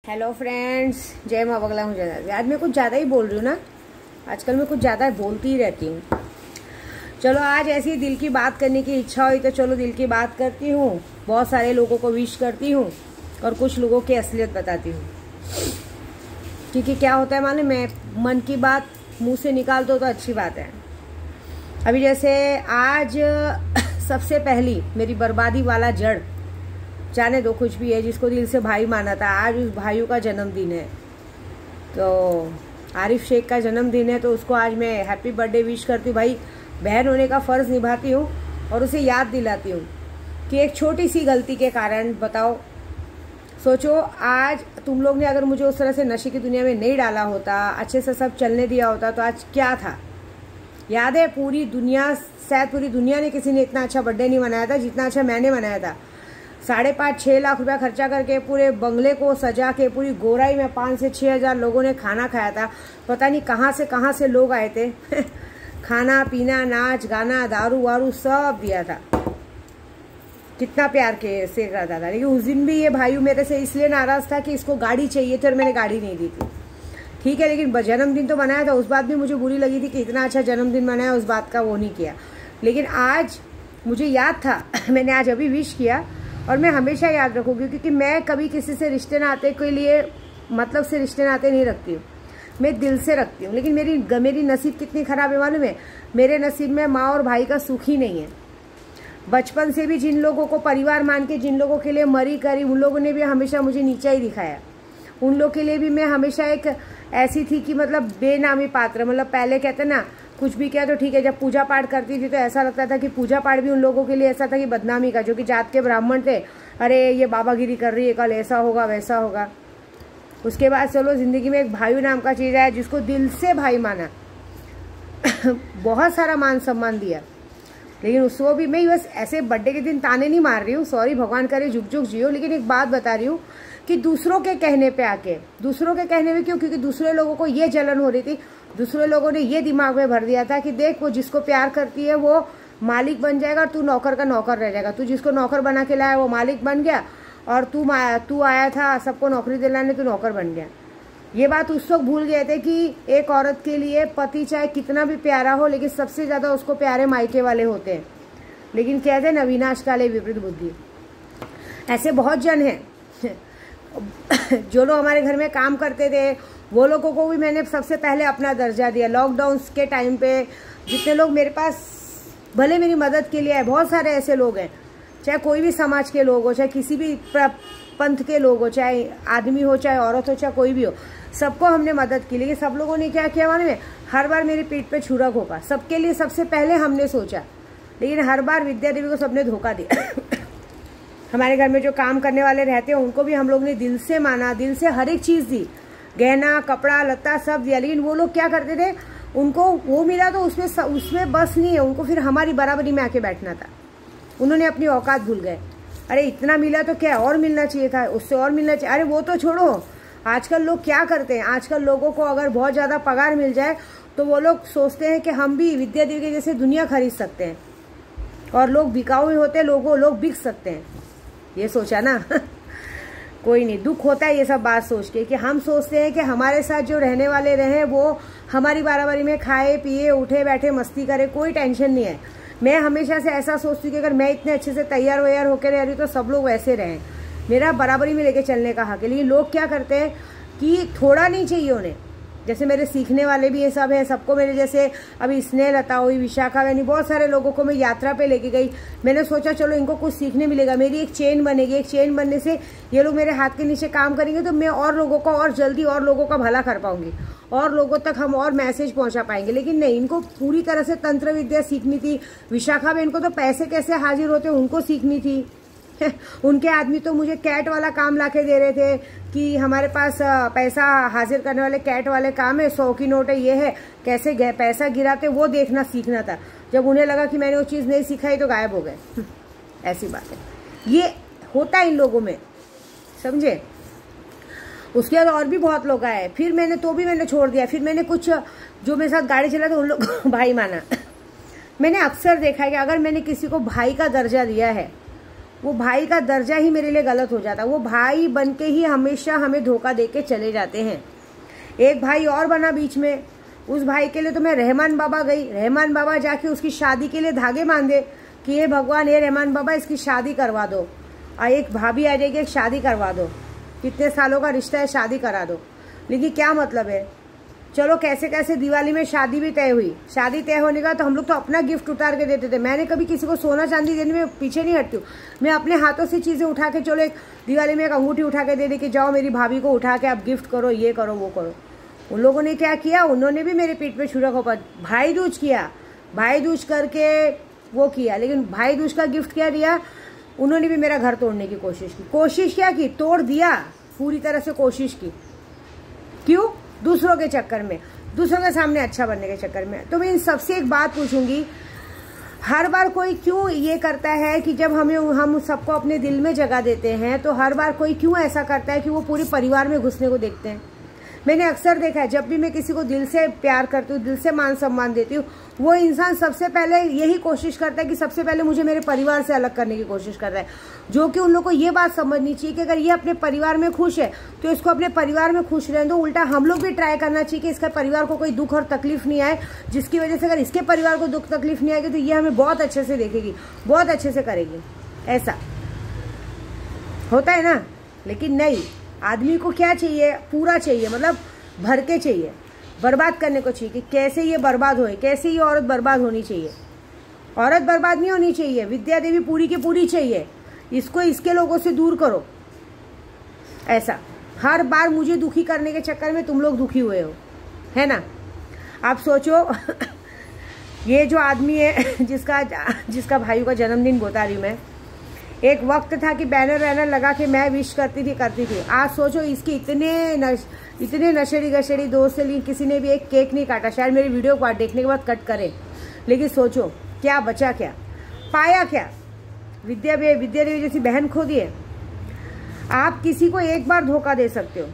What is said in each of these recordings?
Hello friends, जय माँ बगला हूँ। आज मैं कुछ ज़्यादा ही बोल रही हूँ ना, आजकल मैं कुछ ज़्यादा बोलती ही रहती हूँ। चलो आज ऐसी दिल की बात करने की इच्छा हुई तो चलो दिल की बात करती हूँ। बहुत सारे लोगों को विश करती हूँ और कुछ लोगों की असलियत बताती हूँ। क्योंकि क्या होता है मालूम, मैं मन की बात मुँह से निकाल दो तो अच्छी बात है। अभी जैसे आज सबसे पहली मेरी बर्बादी वाला जड़, जाने दो कुछ भी है, जिसको दिल से भाई माना था, आज उस भाइयों का जन्मदिन है। तो आरिफ शेख का जन्मदिन है तो उसको आज मैं हैप्पी बर्थडे विश करती हूँ। भाई बहन होने का फ़र्ज़ निभाती हूँ और उसे याद दिलाती हूँ कि एक छोटी सी गलती के कारण, बताओ सोचो, आज तुम लोग ने अगर मुझे उस तरह से नशे की दुनिया में नहीं डाला होता, अच्छे से सब चलने दिया होता तो आज क्या था। याद है पूरी दुनिया, शायद पूरी दुनिया ने किसी ने इतना अच्छा बर्थडे नहीं मनाया था जितना अच्छा मैंने मनाया था। 5.5-6 लाख रुपया खर्चा करके पूरे बंगले को सजा के पूरी गोराई में 5 से 6 हज़ार लोगों ने खाना खाया था। पता नहीं कहाँ से लोग आए थे खाना पीना नाच गाना दारू वारू सब दिया था, कितना प्यार के से करता था। लेकिन उस दिन भी ये भाई मेरे से इसलिए नाराज़ था कि इसको गाड़ी चाहिए थी और मैंने गाड़ी नहीं दी थी। ठीक है, लेकिन जन्मदिन तो मनाया था, उस बात भी मुझे बुरी लगी थी कि इतना अच्छा जन्मदिन मनाया, उस बात का वो नहीं किया। लेकिन आज मुझे याद था मैंने आज अभी विश किया और मैं हमेशा याद रखूँगी, क्योंकि मैं कभी किसी से रिश्ते नाते के लिए मतलब से रिश्ते नाते नहीं रखती हूँ, मैं दिल से रखती हूँ। लेकिन मेरी नसीब कितनी ख़राब है मालूम है, मेरे नसीब में माँ और भाई का सुख ही नहीं है। बचपन से भी जिन लोगों को परिवार मान के, जिन लोगों के लिए मरी करी, उन लोगों ने भी हमेशा मुझे नीचा ही दिखाया। उन लोगों के लिए भी मैं हमेशा एक ऐसी थी कि मतलब बेनामी पात्र, मतलब पहले कहते ना कुछ भी किया तो ठीक है। जब पूजा पाठ करती थी तो ऐसा लगता था कि पूजा पाठ भी उन लोगों के लिए ऐसा था कि बदनामी का, जो कि जात के ब्राह्मण थे, अरे ये बाबागिरी कर रही है, कल ऐसा होगा वैसा होगा। उसके बाद चलो ज़िंदगी में एक भाई नाम का चीज़ आया, जिसको दिल से भाई माना बहुत सारा मान सम्मान दिया। लेकिन उसको भी मैं बस ऐसे बर्थडे के दिन ताने नहीं मार रही हूँ, सॉरी, भगवान करे झुक झुक जियो। लेकिन एक बात बता रही हूँ कि दूसरों के कहने पे आके, दूसरों के कहने में क्यों, क्योंकि दूसरे लोगों को ये जलन हो रही थी, दूसरे लोगों ने ये दिमाग में भर दिया था कि देख वो जिसको प्यार करती है वो मालिक बन जाएगा और तू नौकर का नौकर रह जाएगा। तू जिसको नौकर बना के लाया वो मालिक बन गया और तू आया था सबको नौकरी दिलाने, तू नौकर बन गया। ये बात उस वक्त भूल गए थे कि एक औरत के लिए पति चाहे कितना भी प्यारा हो, लेकिन सबसे ज़्यादा उसको प्यारे मायके वाले होते हैं। लेकिन कहते हैं अविनाश काले विपरीत बुद्धि, ऐसे बहुत जन हैं जो लोग हमारे घर में काम करते थे, वो लोगों को भी मैंने सबसे पहले अपना दर्जा दिया। लॉकडाउन के टाइम पे जितने लोग मेरे पास भले मेरी मदद के लिए आए, बहुत सारे ऐसे लोग हैं, चाहे कोई भी समाज के लोग हो, चाहे किसी भी पंथ के लोग हो, चाहे आदमी हो चाहे औरत हो चाहे कोई भी हो, सबको हमने मदद की। लेकिन सब लोगों ने क्या किया मालूम है, हर बार मेरी पीठ पे छुरा घोंपा। सबके लिए सबसे पहले हमने सोचा, लेकिन हर बार विद्या देवी को सबने धोखा दिया हमारे घर में जो काम करने वाले रहते हैं उनको भी हम लोग ने दिल से माना, दिल से हर एक चीज़ दी, गहना कपड़ा लत्ता सब दिया। लेकिन वो लोग क्या करते थे, उनको वो मिला तो उसमें बस नहीं है, उनको फिर हमारी बराबरी में आके बैठना था। उन्होंने अपनी औकात भूल गए। अरे इतना मिला तो क्या और मिलना चाहिए था, उससे और मिलना चाहिए। अरे वो तो छोड़ो, आजकल लोग क्या करते हैं, आजकल लोगों को अगर बहुत ज़्यादा पगार मिल जाए तो वो लोग सोचते हैं कि हम भी विद्या देवी के जैसे दुनिया खरीद सकते हैं और लोग बिकाऊ ही होते हैं, लोग बिक सकते हैं। ये सोचा ना कोई नहीं, दुख होता है ये सब बात सोच के कि हम सोचते हैं कि हमारे साथ जो रहने वाले रहे वो हमारी बराबरी में खाए पिए उठे बैठे मस्ती करे, कोई टेंशन नहीं है। मैं हमेशा से ऐसा सोचती हूँ कि अगर मैं इतने अच्छे से तैयार वैयार होकर रह रही हूँ तो सब लोग वैसे रहें, मेरा बराबरी में लेके चलने का हक है। लेकिन लोग क्या करते हैं कि थोड़ा नहीं चाहिए उन्हें, जैसे मेरे सीखने वाले भी ये सब है, सबको मेरे जैसे अभी स्नेह लता हुई, विशाखा यानी बहुत सारे लोगों को मैं यात्रा पे लेके गई। मैंने सोचा चलो इनको कुछ सीखने मिलेगा, मेरी एक चेन बनेगी, एक चेन बनने से ये लोग मेरे हाथ के नीचे काम करेंगे तो मैं और लोगों को और जल्दी और लोगों का भला कर पाऊंगी और लोगों तक हम और मैसेज पहुंचा पाएंगे। लेकिन नहीं, इनको पूरी तरह से तंत्र विद्या सीखनी थी। विशाखा में इनको तो पैसे कैसे हाजिर होते उनको सीखनी थी उनके आदमी तो मुझे कैट वाला काम लाके दे रहे थे कि हमारे पास पैसा हाजिर करने वाले कैट वाले काम है, 100 की नोट है, ये है, कैसे पैसा गिराते वो देखना सीखना था। जब उन्हें लगा कि मैंने वो चीज़ नहीं सिखाई तो गायब हो गए ऐसी बात है, ये होता है इन लोगों में, समझे। उसके बाद और भी बहुत लोग आए, फिर मैंने छोड़ दिया। फिर मैंने कुछ जो मेरे साथ गाड़ी चला तो उन लोग को भाई माना। मैंने अक्सर देखा है कि अगर मैंने किसी को भाई का दर्जा दिया है वो भाई का दर्जा ही मेरे लिए गलत हो जाता। वो भाई बन के ही हमेशा हमें धोखा दे के चले जाते हैं। एक भाई और बना बीच में, उस भाई के लिए तो मैं रहमान बाबा गई। रहमान बाबा जाके उसकी शादी के लिए धागे बांधे कि ये भगवान, ये रहमान बाबा इसकी शादी करवा दो। और एक भाभी आ जाएगी, एक शादी करवा दो, कितने सालों का रिश्ता है, शादी करा दो। लेकिन क्या मतलब है? चलो कैसे कैसे दिवाली में शादी भी तय हुई। शादी तय होने का तो हम लोग तो अपना गिफ्ट उतार के देते थे। मैंने कभी किसी को सोना चांदी देने में पीछे नहीं हटती हूँ। मैं अपने हाथों से चीज़ें उठा के, चलो एक दिवाली में एक अंगूठी उठा के दे कि जाओ मेरी भाभी को उठा के आप गिफ्ट करो, ये करो वो करो। उन लोगों ने क्या किया, उन्होंने भी मेरे पीठ पे छुरा खोपा, भाई दूज किया, भाई दूज करके वो किया। लेकिन भाई दूज का गिफ्ट क्या दिया, उन्होंने भी मेरा घर तोड़ने की कोशिश की। कोशिश क्या की, तोड़ दिया, पूरी तरह से कोशिश की। क्यों? दूसरों के चक्कर में, दूसरों के सामने अच्छा बनने के चक्कर में। तो मैं इन सबसे एक बात पूछूंगी, हर बार कोई क्यों ये करता है कि जब हम सबको अपने दिल में जगह देते हैं तो हर बार कोई क्यों ऐसा करता है कि वो पूरे परिवार में घुसने को देखते हैं? मैंने अक्सर देखा है, जब भी मैं किसी को दिल से प्यार करती हूँ, दिल से मान सम्मान देती हूँ, वो इंसान सबसे पहले यही कोशिश करता है कि सबसे पहले मुझे मेरे परिवार से अलग करने की कोशिश करता है। जो कि उन लोगों को ये बात समझनी चाहिए कि अगर ये अपने परिवार में खुश है तो इसको अपने परिवार में खुश रहने दो। उल्टा हम लोग भी ट्राई करना चाहिए कि इसका परिवार को कोई दुख और तकलीफ नहीं आए, जिसकी वजह से अगर इसके परिवार को दुख तकलीफ नहीं आएगी तो ये हमें बहुत अच्छे से देखेगी, बहुत अच्छे से करेगी। ऐसा होता है ना। लेकिन नहीं, आदमी को क्या चाहिए, पूरा चाहिए, मतलब भर के चाहिए, बर्बाद करने को चाहिए कि कैसे ये बर्बाद होए, कैसे ये औरत बर्बाद होनी चाहिए। औरत बर्बाद नहीं होनी चाहिए, विद्या देवी पूरी की पूरी चाहिए, इसको इसके लोगों से दूर करो। ऐसा हर बार मुझे दुखी करने के चक्कर में तुम लोग दुखी हुए हो, है ना। आप सोचो ये जो आदमी है जिसका भाइयों का जन्मदिन बता रही हूँ मैं, एक वक्त था कि बैनर वैनर लगा के मैं विश करती थी। आज सोचो इसके इतने नशेड़ी गशेड़ी दोस्त से, लेकिन किसी ने भी एक केक नहीं काटा। शायद मेरी वीडियो को देखने के बाद कट करे, लेकिन सोचो क्या बचा, क्या पाया, क्या विद्या देवी जैसी बहन खो दी है। आप किसी को एक बार धोखा दे सकते हो,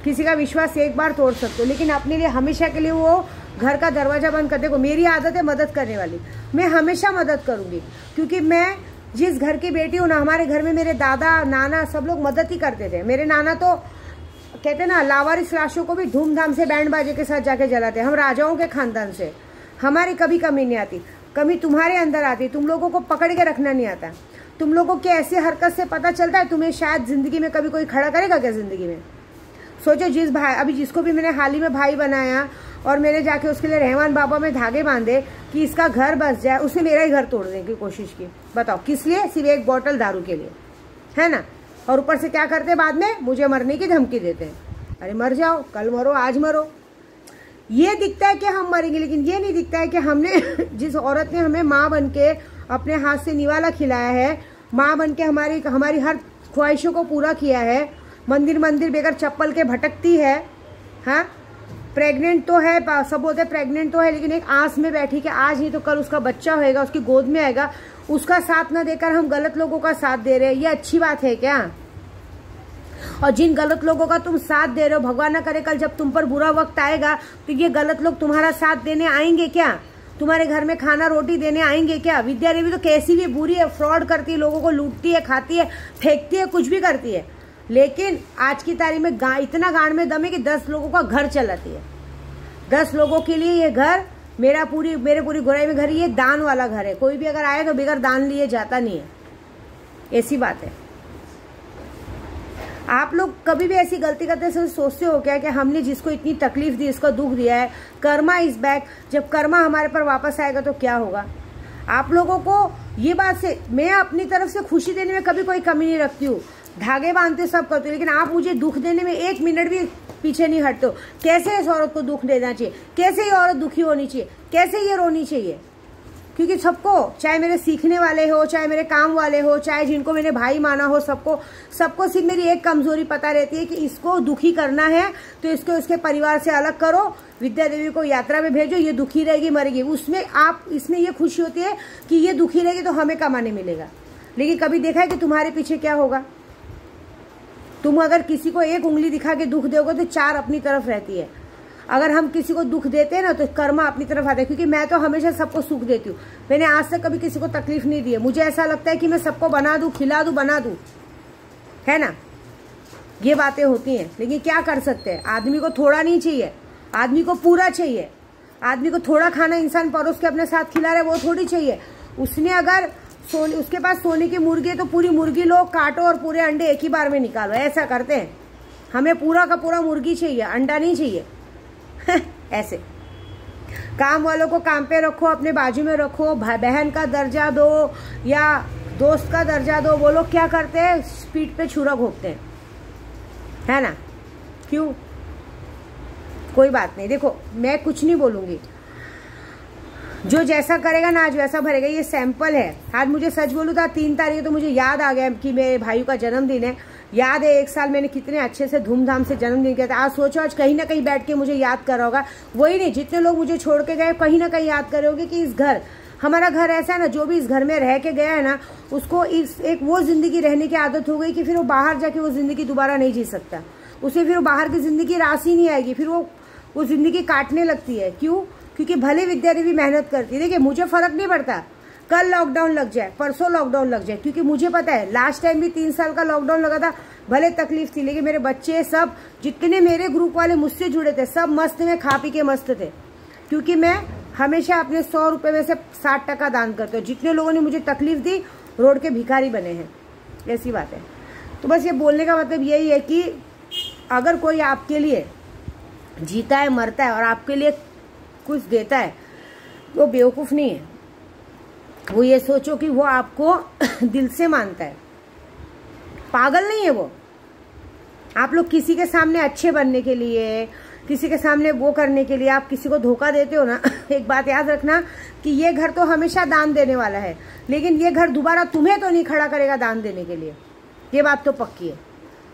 किसी का विश्वास एक बार तोड़ सकते हो, लेकिन अपने लिए हमेशा के लिए वो घर का दरवाजा बंद कर दे। मेरी आदत है मदद करने वाली, मैं हमेशा मदद करूंगी, क्योंकि मैं जिस घर की बेटी हूँ ना, हमारे घर में मेरे दादा नाना सब लोग मदद ही करते थे। मेरे नाना तो कहते ना, लावारिस लाशों को भी धूमधाम से बैंड बाजे के साथ जाके जलाते। हम राजाओं के खानदान से, हमारी कभी कमी नहीं आती। कमी तुम्हारे अंदर आती, तुम लोगों को पकड़ के रखना नहीं आता। तुम लोगों के ऐसी हरकत से पता चलता है तुम्हें शायद जिंदगी में कभी कोई खड़ा करेगा क्या जिंदगी में। सोचो जिस भाई, अभी जिसको भी मैंने हाल ही में भाई बनाया और मैंने जाके उसके लिए रहमान बाबा में धागे बांधे कि इसका घर बस जाए, उसने मेरा ही घर तोड़ने की कोशिश की। बताओ किस लिए? सिर्फ एक बोतल दारू के लिए, है ना। और ऊपर से क्या करते बाद में, मुझे मरने की धमकी देते हैं। अरे मर जाओ, कल मरो, आज मरो। ये दिखता है कि हम मरेंगे, लेकिन ये नहीं दिखता है कि हमने जिस औरत ने हमें माँ बन के अपने हाथ से निवाला खिलाया है, माँ बन के हमारी हर ख्वाहिशों को पूरा किया है, मंदिर बगैर चप्पल के भटकती है, हाँ प्रेग्नेंट तो है, सब बोलते हैं प्रेग्नेंट तो है, लेकिन एक आस में बैठी कि आज नहीं तो कल उसका बच्चा होएगा, उसकी गोद में आएगा। उसका साथ ना देकर हम गलत लोगों का साथ दे रहे हैं, ये अच्छी बात है क्या? और जिन गलत लोगों का तुम साथ दे रहे हो, भगवान ना करे कल जब तुम पर बुरा वक्त आएगा तो ये गलत लोग तुम्हारा साथ देने आएंगे क्या? तुम्हारे घर में खाना रोटी देने आएंगे क्या? विद्या देवी तो कैसी भी बुरी है, फ्रॉड करती है, लोगों को लूटती है, खाती है, फेंकती है, कुछ भी करती है, लेकिन आज की तारीख में इतना गांड में दम है कि 10 लोगों का घर चलाती है। 10 लोगों के लिए ये घर, मेरे पूरी गोराई में घर, ये दान वाला घर है। कोई भी अगर आए तो बगैर दान लिए जाता नहीं है, ऐसी बात है। आप लोग कभी भी ऐसी गलती करते सोचते हो क्या कि हमने जिसको इतनी तकलीफ दी, इसको दुख दिया है, कर्मा इज बैक, जब कर्मा हमारे पर वापस आएगा तो क्या होगा? आप लोगों को ये बात से, मैं अपनी तरफ से खुशी देने में कभी कोई कमी नहीं रखती हूँ, धागे बांधते सब करती हूँ, लेकिन आप मुझे दुख देने में 1 मिनट भी पीछे नहीं हटते हो। कैसे इस औरत को दुख देना चाहिए, कैसे ये औरत दुखी होनी चाहिए, कैसे ये रोनी चाहिए? क्योंकि सबको, चाहे मेरे सीखने वाले हो, चाहे मेरे काम वाले हो, चाहे जिनको मैंने भाई माना हो, सबको सिर्फ मेरी एक कमजोरी पता रहती है कि इसको दुखी करना है तो इसको उसके परिवार से अलग करो, विद्या देवी को यात्रा में भेजो, ये दुखी रहेगी, मरेगी। इसमें ये खुशी होती है कि ये दुखी रहेगी तो हमें कमाने मिलेगा। लेकिन कभी देखा है कि तुम्हारे पीछे क्या होगा? तुम अगर किसी को एक उंगली दिखा के दुख दोगे तो 4 अपनी तरफ रहती है। अगर हम किसी को दुख देते हैं ना तो कर्मा अपनी तरफ आता है, क्योंकि मैं तो हमेशा सबको सुख देती हूँ। मैंने आज तक कभी किसी को तकलीफ नहीं दी है। मुझे ऐसा लगता है कि मैं सबको बना दूँ, खिला दूँ, बना दूँ, है ना, ये बातें होती हैं। लेकिन क्या कर सकते हैं, आदमी को थोड़ा नहीं चाहिए, आदमी को पूरा चाहिए। आदमी को थोड़ा खाना इंसान परोस के अपने साथ खिला रहा है वो थोड़ी चाहिए। उसने अगर उसके पास सोने की मुर्गी है तो पूरी मुर्गी लो, काटो और पूरे अंडे एक ही बार में निकालो, ऐसा करते हैं। हमें पूरा का पूरा मुर्गी चाहिए, अंडा नहीं चाहिए। ऐसे काम वालों को काम पे रखो, अपने बाजू में रखो, बहन का दर्जा दो या दोस्त का दर्जा दो। वो लोग क्या करते हैं, पीठ पे छुरा घोंपते हैं, है ना, क्यों? कोई बात नहीं, देखो मैं कुछ नहीं बोलूंगी, जो जैसा करेगा ना आज वैसा भरेगा, ये सैंपल है। आज मुझे सच बोलूँ था 3 तारीख तो मुझे याद आ गया कि मेरे भाई का जन्मदिन है। याद है 1 साल मैंने कितने अच्छे से धूमधाम से जन्मदिन किया था। आज सोचो, आज कहीं ना कहीं बैठ के मुझे याद कर रहा होगा। वही नहीं, जितने लोग मुझे छोड़ के गए कहीं ना कहीं याद कर रहे होंगे कि इस घर, हमारा घर ऐसा है ना, जो भी इस घर में रह के गया है ना, उसको इस एक वो जिंदगी रहने की आदत हो गई कि फिर वो बाहर जाके वो जिंदगी दोबारा नहीं जी सकता। उसे फिर वो बाहर की जिंदगी रास ही नहीं आएगी, फिर वो जिंदगी काटने लगती है। क्यों? क्योंकि भले विद्यार्थी भी मेहनत करती है। देखिए मुझे फर्क नहीं पड़ता कल लॉकडाउन लग जाए, परसों लॉकडाउन लग जाए, क्योंकि मुझे पता है लास्ट टाइम भी 3 साल का लॉकडाउन लगा था। भले तकलीफ थी, लेकिन मेरे बच्चे सब, जितने मेरे ग्रुप वाले मुझसे जुड़े थे, सब मस्त में खा पी के मस्त थे, क्योंकि मैं हमेशा अपने 100 रुपये में से 60% दान करते हूँ। जितने लोगों ने मुझे तकलीफ दी रोड के भिखारी बने हैं, ऐसी बात है। तो बस ये बोलने का मतलब यही है कि अगर कोई आपके लिए जीता है, मरता है और आपके लिए कुछ देता है, वो बेवकूफ़ नहीं है। वो ये सोचो कि वो आपको दिल से मानता है, पागल नहीं है वो। आप लोग किसी के सामने अच्छे बनने के लिए, किसी के सामने वो करने के लिए आप किसी को धोखा देते हो ना। एक बात याद रखना कि ये घर तो हमेशा दान देने वाला है, लेकिन ये घर दोबारा तुम्हें तो नहीं खड़ा करेगा दान देने के लिए, ये बात तो पक्की है।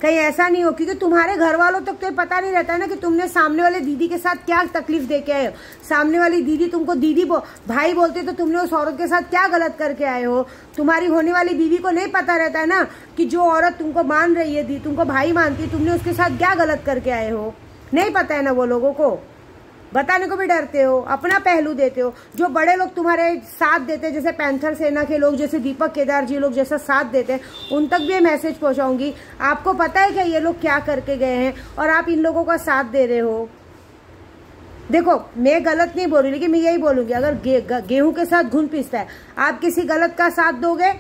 कहीं ऐसा नहीं हो, क्योंकि तुम्हारे घर वालों तक तो पता नहीं रहता है ना कि तुमने सामने वाले दीदी के साथ क्या तकलीफ दे के आए हो। सामने वाली दीदी तुमको दीदी भाई बोलते तो तुमने उस औरत के साथ क्या गलत करके आए हो। तुम्हारी होने वाली बीवी को नहीं पता रहता है ना कि जो औरत तुमको मान रही है, दी तुमको भाई मानती है, तुमने उसके साथ क्या गलत करके आए हो। नहीं पता है ना, वो लोगों को बताने को भी डरते हो, अपना पहलू देते हो। जो बड़े लोग तुम्हारे साथ देते हैं, जैसे पैंथर सेना के लोग, जैसे दीपक केदार जी लोग जैसा साथ देते हैं, उन तक भी ये मैसेज पहुंचाऊंगी। आपको पता है क्या ये लोग क्या करके गए हैं और आप इन लोगों का साथ दे रहे हो। देखो मैं गलत नहीं बोल रही, लेकिन मैं यही बोलूंगी, अगर गेहूं के साथ घुन पिसता है, आप किसी गलत का साथ दोगे,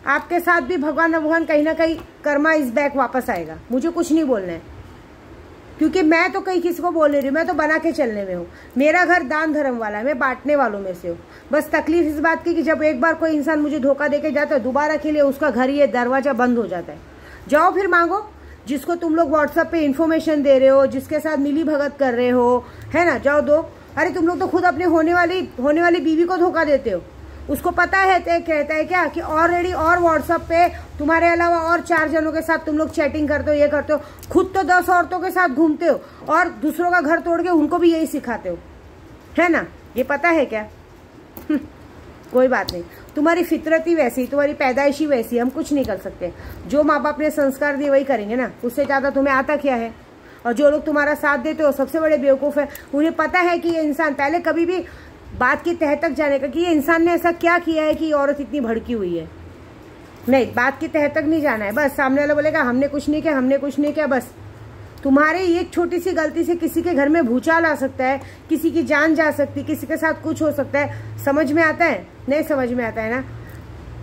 आपके साथ भी भगवान कहीं ना कहीं कर्मा इस बैक वापस आएगा। मुझे कुछ नहीं बोलना है, क्योंकि मैं तो कहीं किसी को बोल नहीं रही, मैं तो बना के चलने में हूँ। मेरा घर दान धर्म वाला है, मैं बांटने वालों में से हूँ। बस तकलीफ इस बात की कि जब एक बार कोई इंसान मुझे धोखा देके जाता है, दोबारा के लिए उसका घर, ये दरवाजा बंद हो जाता है। जाओ फिर मांगो, जिसको तुम लोग व्हाट्सएप पे इन्फॉर्मेशन दे रहे हो, जिसके साथ मिली भगत कर रहे हो, है ना, जाओ दो। अरे तुम लोग तो खुद अपने होने वाली बीवी को धोखा देते हो। उसको पता है, कहता है क्या कि ऑलरेडी और व्हाट्सएप पे तुम्हारे अलावा और 4 जनों के साथ तुम लोग चैटिंग करते हो, ये करते हो। खुद तो 10 औरतों के साथ घूमते हो और दूसरों का घर तोड़ के उनको भी यही सिखाते हो, है ना, ये पता है क्या? कोई बात नहीं, तुम्हारी फितरत ही वैसी, तुम्हारी पैदाइश ही वैसी, हम कुछ नहीं कर सकते। जो माँ बाप ने संस्कार दिए वही करेंगे ना, उससे ज्यादा तुम्हें आता क्या है। और जो लोग तुम्हारा साथ देते हो सबसे बड़े बेवकूफ़ है। उन्हें पता है कि ये इंसान, पहले कभी भी बात की तह तक जाने का कि ये इंसान ने ऐसा क्या किया है कि ये औरत इतनी भड़की हुई है, नहीं, बात की तह तक नहीं जाना है। बस सामने वाला बोलेगा हमने कुछ नहीं किया, हमने कुछ नहीं किया, बस तुम्हारे एक छोटी सी गलती से किसी के घर में भूचाल आ सकता है, किसी की जान जा सकती है, किसी के साथ कुछ हो सकता है। समझ में आता है? नहीं समझ में आता है ना।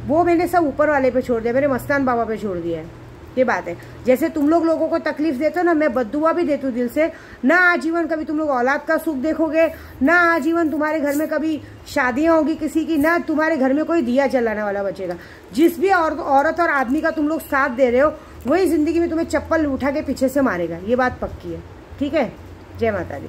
वो मैंने सब ऊपर वाले पे छोड़ दिया, मेरे मस्तान बाबा पे छोड़ दिया है। ये बात है। जैसे तुम लोगों को तकलीफ देते हो ना, मैं बद्दुआ भी देती हूँ दिल से। ना आजीवन कभी तुम लोग औलाद का सुख देखोगे, ना आजीवन तुम्हारे घर में कभी शादियां होगी किसी की, ना तुम्हारे घर में कोई दिया जलाने वाला बचेगा। जिस भी औरत और आदमी का तुम लोग साथ दे रहे हो, वही जिंदगी में तुम्हें चप्पल उठा के पीछे से मारेगा। ये बात पक्की है, ठीक है। जय माता दी।